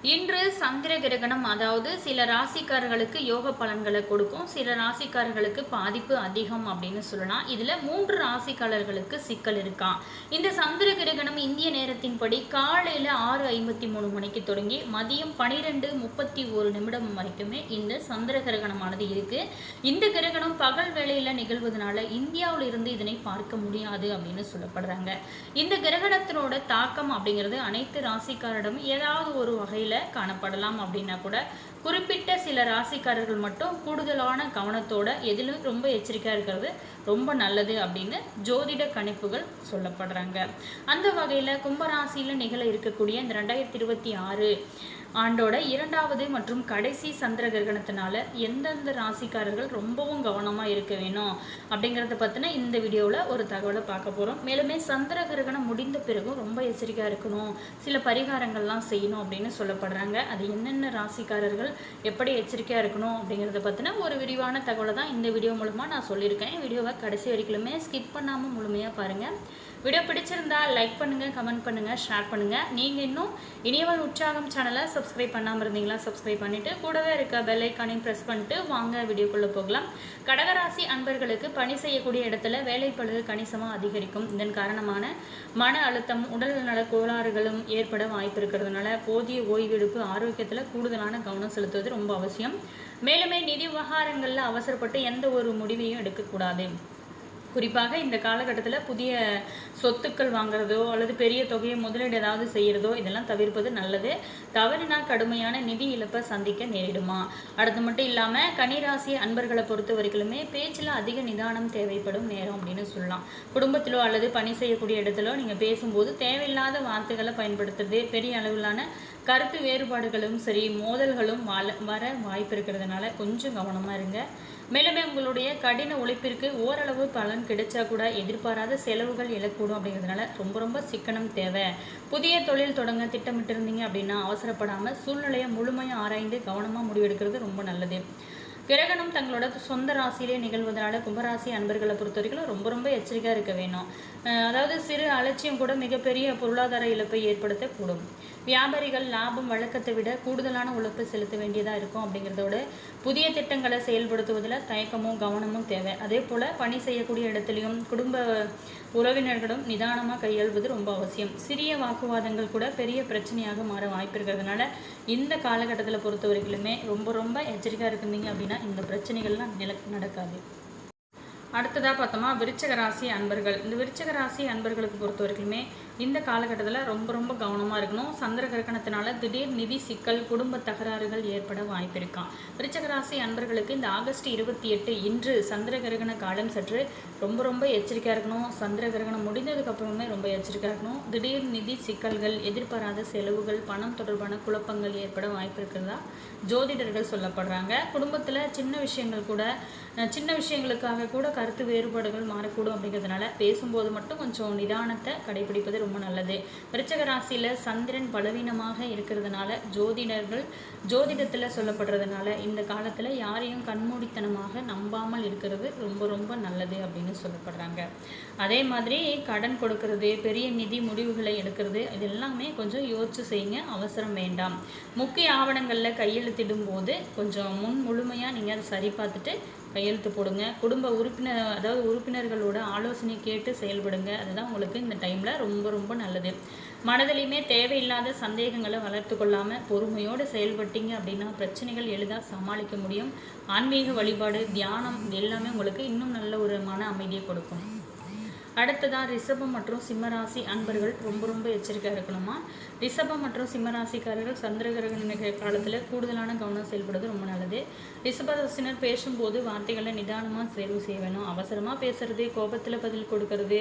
இன்று சந்திர கிரகணம், அதாவது சில ராசிக்காரர்களுக்கு யோக பலன்களை கொடுக்கும், சில ராசிக்காரர்களுக்கு பாதிப்பு அதிகம் அப்படின்னு சொல்லலாம். இதுல 3 ராசிக்காரர்களுக்கு சிக்கல் இருக்காம். இந்த சந்திர கிரகணம் இந்திய நேரத்தின்படி காலையில 6:53 மணிக்கு தொடங்கி மதியம் 12:31 வரைக்குமே இந்த சந்திர கிரகணமானது இருக்கு. இந்த கிரகணம் பகல் வேளையில நிகழ்வதனால இந்தியாவில் இருந்து இதனை பார்க்க முடியாது அப்படின்னு சொல்லப்படுறாங்க. இந்த கிரகணத்தினோட தாக்கம் அப்படிங்கிறது அனைத்து ராசிக்காரிடம் ஏதாவது ஒரு வகையில் காணப்படலாம். அப்படின்னா கூட குறிப்பிட்ட சில ராசிக்காரர்கள் மட்டும் கூடுதலான கவனத்தோட எதிலும் ரொம்ப எச்சரிக்கையா இருக்கிறது ரொம்ப நல்லது அப்படின்னு ஜோதிட கணிப்புகள் சொல்லப்படுறாங்க. அந்த வகையில கும்பராசியில நிகழ இருக்கக்கூடிய இந்த 2026 ஆண்டோட 2வது மற்றும் கடைசி சந்திர கிரகணத்தினால எந்தெந்த ராசிக்காரர்கள் ரொம்பவும் கவனமா இருக்க வேணும் அப்படிங்கிறத பத்தின இந்த வீடியோவில் ஒரு தகவலை பார்க்க போறோம். மேலுமே சந்திர கிரகணம் முடிந்த பிறகும் ரொம்ப எச்சரிக்கையா இருக்கணும், சில பரிகாரங்கள்லாம் செய்யணும் அப்படின்னு சொல்லப்படுறாங்க. அது என்னென்ன ராசிக்காரர்கள் எப்படி எச்சரிக்கையா இருக்கணும் அப்படிங்கிறத பத்தின ஒரு விரிவான தகவலை தான் இந்த வீடியோ மூலமா நான் சொல்லியிருக்கேன். வீடியோவை கடைசி வரைக்குமே ஸ்கிப் பண்ணாம முழுமையா பாருங்க. வீடியோ பிடிச்சிருந்தா லைக் பண்ணுங்க, கமெண்ட் பண்ணுங்க, ஷேர் பண்ணுங்க. நீங்க இன்னும் இனியவள் உற்சாகம் சேனலை சப்ஸ்கிரைப் பண்ணாமல் இருந்தீங்களா சப்ஸ்கிரைப் பண்ணிட்டு கூடவே இருக்க பெல் ஐக்கானையும் ப்ரெஸ் பண்ணிட்டு வாங்க வீடியோக்குள்ள போகலாம். கடகராசி அன்பர்களுக்கு பணி செய்யக்கூடிய இடத்துல வேலைப்பளு கணிசமாக அதிகரிக்கும். இதன் காரணமான மன அழுத்தம், உடல் நல கோளாறுகளும் ஏற்பட வாய்ப்பு இருக்கிறதுனால போதிய ஓய்வெடுப்பு, ஆரோக்கியத்தில் கூடுதலான கவனம் செலுத்துவது ரொம்ப அவசியம். மேலுமே நிதி விவகாரங்களில் அவசரப்பட்டு எந்த ஒரு முடிவையும் எடுக்கக்கூடாது. குறிப்பாக இந்த காலகட்டத்தில் புதிய சொத்துக்கள் வாங்குறதோ அல்லது பெரிய தொகையை முதலீடு ஏதாவது செய்கிறதோ இதெல்லாம் தவிர்ப்பது நல்லது. தவறினா கடுமையான நிதி இழப்பை சந்திக்க நேரிடுமா. அடுத்து மட்டும் இல்லாமல் கன்னிராசி அன்பர்களை பொறுத்த வரைக்குமே பேச்சில் அதிக நிதானம் தேவைப்படும் நேரம் அப்படின்னு சொல்லலாம். குடும்பத்திலோ அல்லது பணி செய்யக்கூடிய இடத்திலோ நீங்கள் பேசும்போது தேவையில்லாத வார்த்தைகளை பயன்படுத்துறது, பெரிய அளவிலான கருத்து வேறுபாடுகளும் சரி மோதல்களும் வர வாய்ப்பு இருக்கிறதுனால கொஞ்சம் கவனமாக இருங்க. மேலுமே உங்களுடைய கடின உழைப்பிற்கு ஓரளவு பலன் கிடைச்சா கூட எதிர்பாராத செலவுகள் எழக்கூடும். அப்படிங்கிறதுனால ரொம்ப சிக்கனம் தேவை. புதிய தொழில் தொடங்க திட்டமிட்டு இருந்தீங்க அப்படின்னா அவசரப்படாமல் சூழ்நிலையை முழுமையாக ஆராய்ந்து கவனமாக முடிவெடுக்கிறது ரொம்ப நல்லது. கிரகணம் தங்களோட சொந்த ராசியிலே நிகழ்வதனால கும்பராசி அன்பர்களை பொறுத்த வரைக்கும் ரொம்ப எச்சரிக்கையாக இருக்க வேணும். அதாவது சிறு அலட்சியம் கூட மிகப்பெரிய பொருளாதார இழப்பை ஏற்படுத்தக்கூடும். வியாபாரிகள் லாபம் வழக்கத்தை விட கூடுதலான உழைப்பு செலுத்த வேண்டியதாக இருக்கும். அப்படிங்கிறதோட புதிய திட்டங்களை செயல்படுத்துவதில் தயக்கமும் கவனமும் தேவை. அதே போல் பணி செய்யக்கூடிய இடத்துலையும் குடும்ப உறவினர்களும் நிதானமாக கையாள்வது ரொம்ப அவசியம். சிறிய வாக்குவாதங்கள் கூட பெரிய பிரச்சனையாக மாற வாய்ப்பு இருக்கிறதுனால இந்த காலகட்டத்தில் பொறுத்த வரைக்குமே ரொம்ப எச்சரிக்கையாக இருந்தீங்க அப்படின்னா இந்த பிரச்சனைகள்லாம் நடக்காது. அடுத்ததாக பார்த்தோமா விருச்சிக ராசி அன்பர்கள். இந்த விருச்சிக ராசி அன்பர்களுக்கு பொறுத்த வரைக்குமே இந்த காலகட்டத்தில் ரொம்ப கவனமாக இருக்கணும். சந்திர கிரகணத்தினால திடீர் நிதி சிக்கல், குடும்ப தகராறுகள் ஏற்பட வாய்ப்பு இருக்காம். விருச்சிக ராசி அன்பர்களுக்கு இந்த ஆகஸ்ட் 28 இன்று சந்திர கிரகண காலம் சற்று ரொம்ப எச்சரிக்கையாக இருக்கணும். சந்திர கிரகணம் முடிந்ததுக்கு அப்புறமே ரொம்ப எச்சரிக்கையாக இருக்கணும். திடீர் நிதி சிக்கல்கள், எதிர்பாராத செலவுகள், பணம் தொடர்பான குழப்பங்கள் ஏற்பட வாய்ப்பு இருக்கிறதா ஜோதிடர்கள் சொல்லப்படுறாங்க. குடும்பத்தில் சின்ன விஷயங்களுக்காக கூட கருத்து வேறுபாடுகள் மாறக்கூடும். அப்படிங்கிறதுனால பேசும்போது மட்டும் கொஞ்சம் நிதானத்தை கடைபிடிப்பது ரொம்ப நல்லது. விருச்சிக ராசியில் சந்திரன் பலவீனமாக இருக்கிறதுனால ஜோதிடத்தில் சொல்லப்படுறதுனால இந்த காலத்தில் யாரையும் கண்மூடித்தனமாக நம்பாமல் இருக்கிறது ரொம்ப நல்லது அப்படின்னு சொல்லப்படுறாங்க. அதே மாதிரி கடன் கொடுக்கறது, பெரிய நிதி முடிவுகளை எடுக்கிறது இது எல்லாமே கொஞ்சம் யோசிச்சு செய்யுங்க, அவசரம் வேண்டாம். முக்கிய ஆவணங்களில் கையெழுத்திடும் போது கொஞ்சம் முழுமையாக நீங்கள் அதை சரி பார்த்துட்டு கையெழுத்து போடுங்க. குடும்ப உறுப்பினர்களோட ஆலோசனை கேட்டு செயல்படுங்க. அதுதான் உங்களுக்கு இந்த டைமில் ரொம்ப நல்லது. மனதிலையுமே தேவையில்லாத சந்தேகங்களை வளர்த்து கொள்ளாமல் பொறுமையோடு செயல்பட்டீங்க அப்படின்னா பிரச்சனைகள் எளிதாக சமாளிக்க முடியும். ஆன்மீக வழிபாடு, தியானம் இது எல்லாமே உங்களுக்கு இன்னும் நல்ல ஒரு மன அமைதியை கொடுக்கும். அடுத்ததான் ரிஷபம் மற்றும் சிம்மராசி அன்பர்கள் ரொம்ப எச்சரிக்கையாக இருக்கணுமா. ரிஷபம் மற்றும் சிம்மராசிக்காரர்கள் சந்திர கிரகண காலத்தில் கூடுதலான கவனம் செயல்படுறது ரொம்ப நல்லது. ரிஷபராசினர் பேசும்போது வார்த்தைகளை நிதானமாக தேர்வு செய்ய வேணும். அவசரமாக பேசுறது, கோபத்தில் பதில் கொடுக்கறது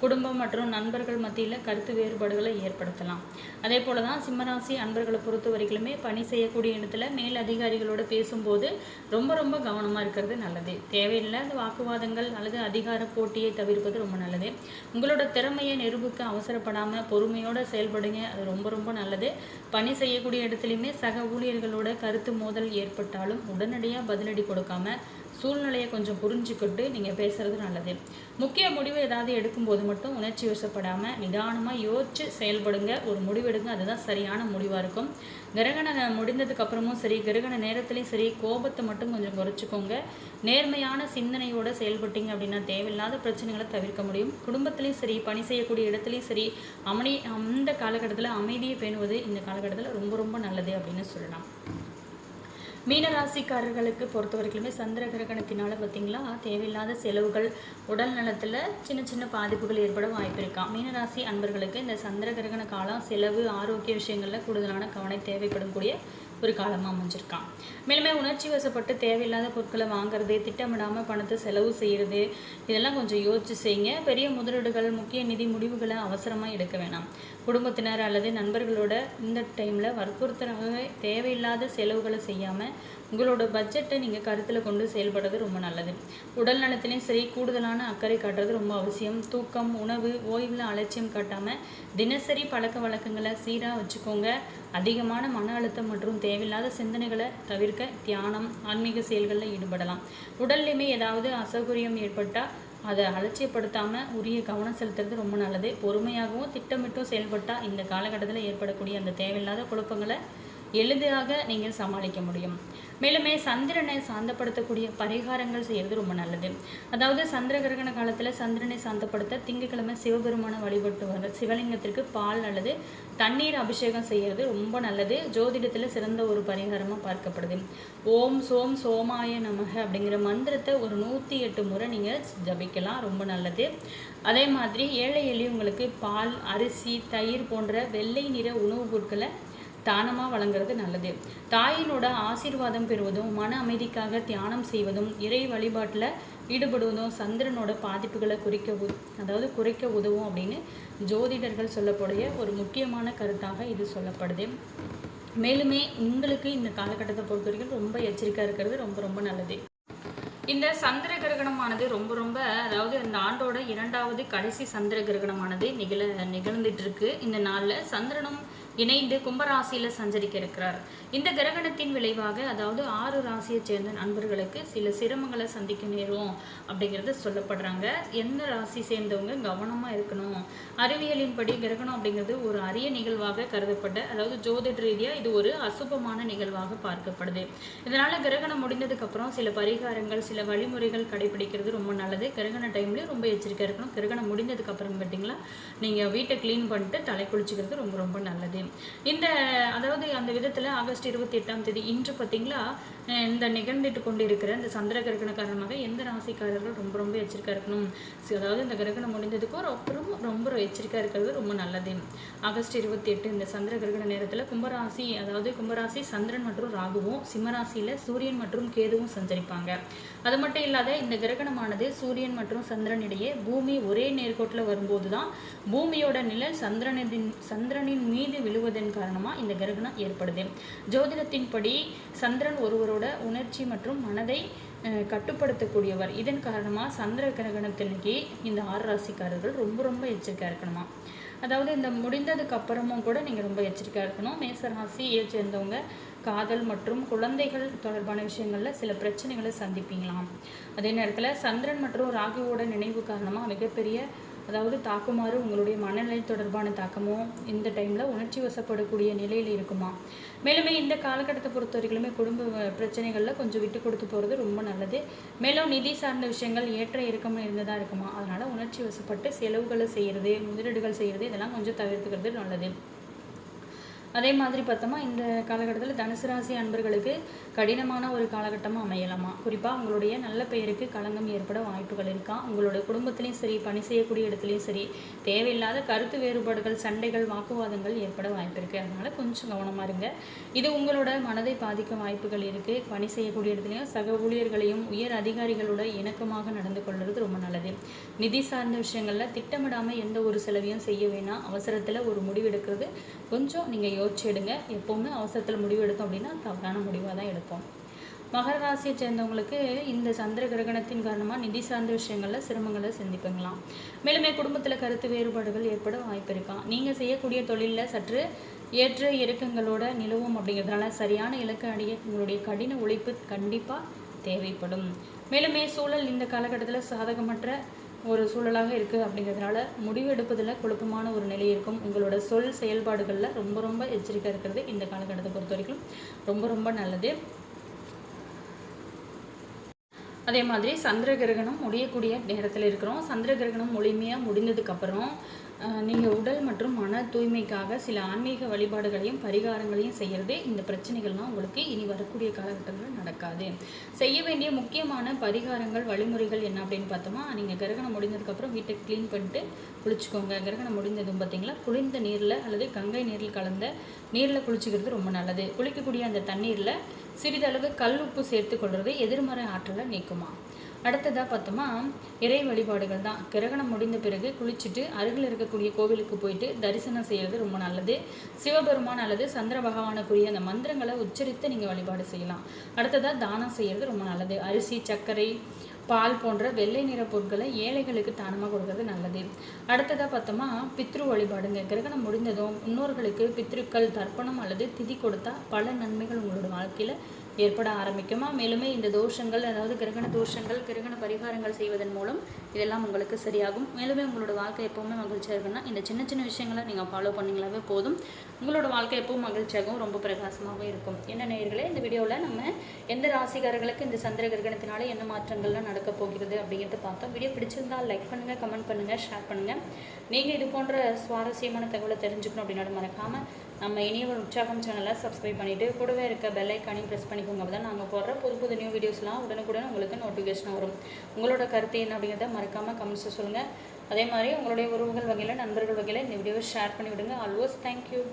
குடும்பம் மற்றும் நண்பர்கள் மத்தியில் கருத்து வேறுபாடுகளை ஏற்படுத்தலாம். அதே போல தான் சிம்மராசி அன்பர்களை பொறுத்த வரைக்குமே பணி செய்யக்கூடிய இடத்துல மேல் அதிகாரிகளோடு பேசும்போது ரொம்ப கவனமாக இருக்கிறது நல்லது. தேவையில்லாத வாக்குவாதங்கள் அல்லது அதிகார போட்டியை தவிர்ப்பது ரொம்ப நல்லது. உங்களோட திறமையை நிரூபிக்க அவசரப்படாமல் பொறுமையோடு செயல்படுங்க, அது ரொம்ப நல்லது. பணி செய்யக்கூடிய இடத்துலையுமே சக ஊழியர்களோட கருத்து மோதல் ஏற்பட்டாலும் உடனடியாக பதிலடி கொடுக்காம சூழ்நிலையை கொஞ்சம் புரிஞ்சுக்கிட்டு நீங்கள் பேசுகிறது நல்லது. முக்கிய முடிவு ஏதாவது எடுக்கும்போது மட்டும் உணர்ச்சி வசப்படாமல் நிதானமாக யோசிச்சு செயல்படுங்க. ஒரு முடிவெடுங்க, அதுதான் சரியான முடிவாக இருக்கும். கிரகணம் முடிந்ததுக்கு அப்புறமும் சரி, கிரகண நேரத்துலையும் சரி, கோபத்தை மட்டும் கொஞ்சம் குறைச்சிக்கோங்க. நேர்மையான சிந்தனையோடு செயல்பட்டீங்க அப்படின்னா தேவையில்லாத பிரச்சனைகளை தவிர்க்க முடியும். குடும்பத்திலையும் சரி, பணி செய்யக்கூடிய இடத்துலையும் சரி, அந்த காலகட்டத்தில் அமைதியை பேணுவது இந்த காலகட்டத்தில் ரொம்ப ரொம்ப நல்லது அப்படின்னு சொல்லலாம். மீனராசிக்காரர்களுக்கு பொறுத்த வரைக்குமே சந்திர கிரகணத்தினால பார்த்தீங்களா தேவையில்லாத செலவுகள், உடல் நலத்தில் சின்ன சின்ன பாதிப்புகள் ஏற்பட வாய்ப்பு இருக்காம். மீனராசி அன்பர்களுக்கு இந்த சந்திர கிரகண காலம் செலவு, ஆரோக்கிய விஷயங்களில் கூடுதலான கவனம் தேவைப்படும் கூடிய ஒரு காலமாக அமைஞ்சிருக்கான். மேலுமே உணர்ச்சி வசப்பட்டு தேவையில்லாத பொருட்களை வாங்குறது, திட்டமிடாமல் பணத்தை செலவு செய்கிறது, இதெல்லாம் கொஞ்சம் யோசிச்சு செய்யுங்க. பெரிய முதலீடுகள், முக்கிய நிதி முடிவுகளை அவசரமாக எடுக்க வேணாம். குடும்பத்தினர் அல்லது நண்பர்களோட இந்த டைமில் வற்புறுத்தலாக தேவையில்லாத செலவுகளை செய்யாமல் உங்களோட பட்ஜெட்டை நீங்கள் கருத்தில் கொண்டு செயல்படுறது ரொம்ப நல்லது. உடல் நலத்திலையும் சரி, கூடுதலான அக்கறை காட்டுறது ரொம்ப அவசியம். தூக்கம், உணவு, ஓய்வில் அலட்சியம் காட்டாமல் தினசரி பழக்க வழக்கங்களை சீராக வச்சுக்கோங்க. அதிகமான மன அழுத்தம் மற்றும் தேவையில்லாத சிந்தனைகளை தவிர்க்க தியானம், ஆன்மீக செயல்களில் ஈடுபடலாம். உடல்லையுமே ஏதாவது அசௌகரியம் ஏற்பட்டால் அதை அலட்சியப்படுத்தாமல் உரிய கவனம் செலுத்துறது ரொம்ப நல்லது. பொறுமையாகவும் திட்டமிட்டும் செயல்பட்டால் இந்த காலகட்டத்தில் ஏற்படக்கூடிய அந்த தேவையில்லாத குழப்பங்களை எளிதாக நீங்கள் சமாளிக்க முடியும். மேலுமே சந்திரனை சாந்தப்படுத்தக்கூடிய பரிகாரங்கள் செய்கிறது ரொம்ப நல்லது. அதாவது சந்திர கிரகண காலத்தில் சந்திரனை சாந்தப்படுத்த திங்கட்கிழமை சிவபெருமான வழிபட்டு வர சிவலிங்கத்திற்கு பால் அல்லது தண்ணீர் அபிஷேகம் செய்கிறது ரொம்ப நல்லது. ஜோதிடத்தில் சிறந்த ஒரு பரிகாரமாக பார்க்கப்படுது. ஓம் சோம் சோமாய நமக அப்படிங்கிற மந்திரத்தை ஒரு 108 முறை நீங்கள் ஜபிக்கலாம், ரொம்ப நல்லது. அதே மாதிரி ஏழை எளியவங்களுக்கு பால், அரிசி, தயிர் போன்ற வெள்ளை நிற உணவுப் பொருட்களை தானமாக வழங்குறது நல்லது. தாயினோட ஆசீர்வாதம் பெறுவதும், மன அமைதிக்காக தியானம் செய்வதும், இறை வழிபாட்டில் ஈடுபடுவதும் சந்திரனோட பாதிப்புகளை குறைக்க உதவும் அப்படின்னு ஜோதிடர்கள் சொல்லக்கூடிய ஒரு முக்கியமான கருத்தாக இது சொல்லப்படுது. மேலுமே உங்களுக்கு இந்த காலகட்டத்தை பொறுத்த வரைக்கும் ரொம்ப எச்சரிக்கையாக இருக்கிறது ரொம்ப ரொம்ப நல்லது. இந்த சந்திர கிரகணமானது ரொம்ப அதாவது இந்த ஆண்டோட 2வது கடைசி சந்திர கிரகணமானது நிகழ்ந்துட்டு இருக்கு. இந்த நாளில் சந்திரனும் இணைந்து கும்பராசியில் சஞ்சரிக்க இருக்கிறார். இந்த கிரகணத்தின் விளைவாக அதாவது 6 ராசியை சேர்ந்த நண்பர்களுக்கு சில சிரமங்களை சந்திக்க நேரும் அப்படிங்கிறது சொல்லப்படுறாங்க. எந்த ராசி சேர்ந்தவங்க கவனமாக இருக்கணும். அறிவியலின்படி கிரகணம் அப்படிங்கிறது ஒரு அரிய நிகழ்வாக கருதப்பட்ட, அதாவது ஜோதிட ரீதியாக இது ஒரு அசுபமான நிகழ்வாக பார்க்கப்படுது. இதனால் கிரகணம் முடிந்ததுக்கப்புறம் சில பரிகாரங்கள், சில வழிமுறைகள் கடைபிடிக்கிறது ரொம்ப நல்லது. கிரகண டைம்லேயும் ரொம்ப எச்சரிக்கையாக இருக்கணும். கிரகணம் முடிந்ததுக்கப்புறம் பார்த்தீங்களா நீங்கள் வீட்டை க்ளீன் பண்ணிட்டு தலை குளிச்சுக்கிறது ரொம்ப நல்லது. இந்த அதாவது அந்த விதத்தில் ஆகஸ்ட் 28ஆம் தேதி இன்று பார்த்தீங்களா இந்த நிகழ்ந்துட்டு கொண்டு இருக்கிற இந்த சந்திர கிரகண காரணமாக எந்த ராசிக்காரர்கள் ரொம்ப எச்சரிக்கையாக இருக்கணும். அதாவது இந்த கிரகணம் முடிந்ததுக்கும் அப்புறம் ரொம்ப எச்சரிக்கையாக இருக்கிறது ரொம்ப நல்லது. ஆகஸ்ட் 28 இந்த சந்திர கிரகண நேரத்தில் கும்பராசி சந்திரன் மற்றும் ராகுவும், சிம்மராசியில் சூரியன் மற்றும் கேதுவும் சஞ்சரிப்பாங்க. அது மட்டும் இல்லாத இந்த கிரகணமானது சூரியன் மற்றும் சந்திரன் இடையே பூமி ஒரே நேர்கோட்டில் வரும்போது தான் பூமியோட நிழல் சந்திரனின் மீது விழுவதன் காரணமாக இந்த கிரகணம் ஏற்படுது. ஜோதிடத்தின்படி சந்திரன் ஒருவரோட உணர்ச்சி மற்றும் மனதை கட்டுப்படுத்தக்கூடியவர். இதன் காரணமாக சந்திர கிரகணத்திற்கு இந்த 6 ராசிக்காரர்கள் ரொம்ப எச்சரிக்கையாக இருக்கணுமா. அதாவது இந்த முடிந்ததுக்கு அப்புறமும் கூட நீங்கள் ரொம்ப எச்சரிக்கையாக இருக்கணும். மேச ராசியை சேர்ந்தவங்க காதல் மற்றும் குழந்தைகள் தொடர்பான விஷயங்களில் சில பிரச்சனைகளை சந்திப்பீங்களாம். அதே நேரத்தில் சந்திரன் மற்றும் ராகுவோட நினைவு காரணமாக மிகப்பெரிய தாக்குமாறு உங்களுடைய மனநிலை தொடர்பான தாக்கமோ இந்த டைமில் உணர்ச்சி வசப்படக்கூடிய நிலையில் இருக்குமா. மேலுமே இந்த காலகட்டத்தை பொறுத்த வரைக்குமே குடும்ப பிரச்சனைகளில் கொஞ்சம் விட்டு கொடுத்து போகிறது ரொம்ப நல்லது. மேலும் நிதி சார்ந்த விஷயங்கள் ஏற்ற இறக்கமாக இருந்ததாக இருக்குமா. அதனால் உணர்ச்சி வசப்பட்டு செலவுகளை செய்கிறது, முதலீடுகள் செய்கிறது இதெல்லாம் கொஞ்சம் தவிர்த்துக்கிறது நல்லது. அதே மாதிரி பார்த்தோமா இந்த காலகட்டத்தில் தனுசு ராசி அன்பர்களுக்கு கடினமான ஒரு காலகட்டமாக அமையலாமா. குறிப்பாக உங்களுடைய நல்ல பெயருக்கு களங்கம் ஏற்பட வாய்ப்புகள் இருக்கா. உங்களோட குடும்பத்திலையும் சரி, பணி செய்யக்கூடிய இடத்துலையும் சரி தேவையில்லாத கருத்து வேறுபாடுகள், சண்டைகள், வாக்குவாதங்கள் ஏற்பட வாய்ப்பு இருக்குது. அதனால் கொஞ்சம் கவனமாக இருங்க. இது உங்களோட மனதை பாதிக்க வாய்ப்புகள் இருக்குது. பணி செய்யக்கூடிய இடத்துலையும் சக ஊழியர்களையும் உயர் அதிகாரிகளோட இணக்கமாக நடந்து கொள்வது ரொம்ப நல்லது. நிதி சார்ந்த விஷயங்களில் திட்டமிடாமல் எந்த ஒரு செலவையும் செய்ய வேணாம். அவசரத்தில் ஒரு முடிவெடுக்கிறது கொஞ்சம் நீங்கள் யோசிச்சு எடுங்க. எப்போவுமே அவசரத்தில் முடிவு எடுத்தோம் அப்படின்னா தவறான முடிவாக தான் எடுப்போம். மகர ராசியை சேர்ந்தவங்களுக்கு இந்த சந்திர கிரகணத்தின் காரணமாக நிதி சார்ந்த விஷயங்களில் சிரமங்களை சந்திப்பீங்களாம். மேலுமே குடும்பத்தில் கருத்து வேறுபாடுகள் ஏற்பட வாய்ப்பு இருக்காம். நீங்கள் செய்யக்கூடிய தொழிலில் சற்று ஏற்ற இறக்கங்களோட நிலவும் அப்படிங்கிறதுனால சரியான இலக்கு அடைய உங்களுடைய கடின உழைப்பு கண்டிப்பாக தேவைப்படும். மேலுமே சூழல் இந்த காலகட்டத்தில் சாதகமற்ற ஒரு சூழலாக இருக்குது அப்படிங்கிறதுனால முடிவு எடுப்பதில் குழப்பமான ஒரு நிலை இருக்கும். உங்களோட சொல் செயல்பாடுகளில் ரொம்ப ரொம்ப எச்சரிக்கை இருக்கிறது இந்த காலகட்டத்தை பொறுத்த வரைக்கும் ரொம்ப ரொம்ப நல்லது. அதே மாதிரி சந்திர கிரகணம் முடியக்கூடிய நேரத்தில் இருக்கிறோம். சந்திர கிரகணம் முழுமையாக முடிந்ததுக்கப்புறம் நீங்கள் உடல் மற்றும் மன தூய்மைக்காக சில ஆன்மீக வழிபாடுகளையும் பரிகாரங்களையும் செய்கிறது இந்த பிரச்சனைகள்லாம் உங்களுக்கு இனி வரக்கூடிய காலகட்டத்தில் நடக்காது. செய்ய வேண்டிய முக்கியமான பரிகாரங்கள் வழிமுறைகள் என்ன அப்படின்னு பார்த்தோமா, நீங்கள் கிரகணம் முடிந்ததுக்கப்புறம் வீட்டை க்ளீன் பண்ணிட்டு குளிச்சுக்கோங்க. கிரகணம் முடிந்ததும் பார்த்தீங்களா குளிர்ந்த நீரில் அல்லது கங்கை நீரில் கலந்த நீரில் குளிச்சுக்கிறது ரொம்ப நல்லது. குளிக்கக்கூடிய அந்த தண்ணீரில் சிறிதளவு கல் உப்பு சேர்த்து கொள்வது எதிர்மறை ஆற்றலை நீக்குமா. அடுத்ததாக பார்த்தோமா இறை வழிபாடுகள் தான். கிரகணம் முடிந்த பிறகு குளிச்சுட்டு அருகில் இருக்கக்கூடிய கோவிலுக்கு போயிட்டு தரிசனம் செய்கிறது ரொம்ப நல்லது. சிவபெருமான் அல்லது சந்திர பகவானுக்குரிய அந்த மந்திரங்களை உச்சரித்து நீங்கள் வழிபாடு செய்யலாம். அடுத்ததாக தானம் செய்கிறது ரொம்ப நல்லது. அரிசி, சர்க்கரை, பால் போன்ற வெள்ளை நிற பொருட்களை ஏழைகளுக்கு தானமாக கொடுக்கறது நல்லது. அடுத்ததாக பார்த்தோமா பித்ரு வழிபாடுங்க. கிரகணம் முடிந்ததும் முன்னோர்களுக்கு பித்ருக்கள் தர்ப்பணம் அல்லது திதி கொடுத்தா பல நன்மைகள் உங்களோட வாழ்க்கையில் ஏற்பட ஆரம்பிக்குமா. மேலுமே இந்த தோஷங்கள், அதாவது கிரகண தோஷங்கள், கிரகண பரிகாரங்கள் செய்வதன் மூலம் இதெல்லாம் உங்களுக்கு சரியாகும். மேலுமே உங்களோட வாழ்க்கை எப்போவுமே மகிழ்ச்சியாக இருக்குன்னா இந்த சின்ன சின்ன விஷயங்களை நீங்கள் ஃபாலோ பண்ணிங்களாவே போதும். உங்களோட வாழ்க்கை எப்பவும் மகிழ்ச்சியாகவும் ரொம்ப பிரகாசமாகவும் இருக்கும். என்ன நேயர்களே, இந்த வீடியோவில் நம்ம எந்த ராசிக்காரர்களுக்கு இந்த சந்திர கிரகணத்தினால என்ன மாற்றங்கள்லாம் நடக்க போகிறது அப்படிங்கிறத பார்த்தோம். வீடியோ பிடிச்சிருந்தால் லைக் பண்ணுங்கள், கமெண்ட் பண்ணுங்கள், ஷேர் பண்ணுங்கள். நீங்கள் இது போன்ற சுவாரஸ்யமான தகவலை தெரிஞ்சுக்கணும் அப்படின்னாலும் மறக்காமல் நம்ம இனியவள் உற்சாகம் சேனலை சப்ஸ்கிரைப் பண்ணிவிட்டு கூடவே இருக்க பெல் ஐக்கானையும் ப்ரெஸ் பண்ணிக்கோங்க. அப்போ தான் நாங்கள் போடுற புது புது நியூ வீடியோஸ்லாம் உடனுக்குடன் உங்களுக்கு நோட்டிஃபிகேஷன் வரும். உங்களோட கருத்து என்ன அப்படிங்கிறத மறக்காமல் கமெண்ட்ஸை சொல்லுங்கள். அதே மாதிரி உங்களுடைய உறவுகள் வகையில், நண்பர்கள் வகையில் இந்த வீடியோவை ஷேர் பண்ணிவிடுங்க. Always thank you.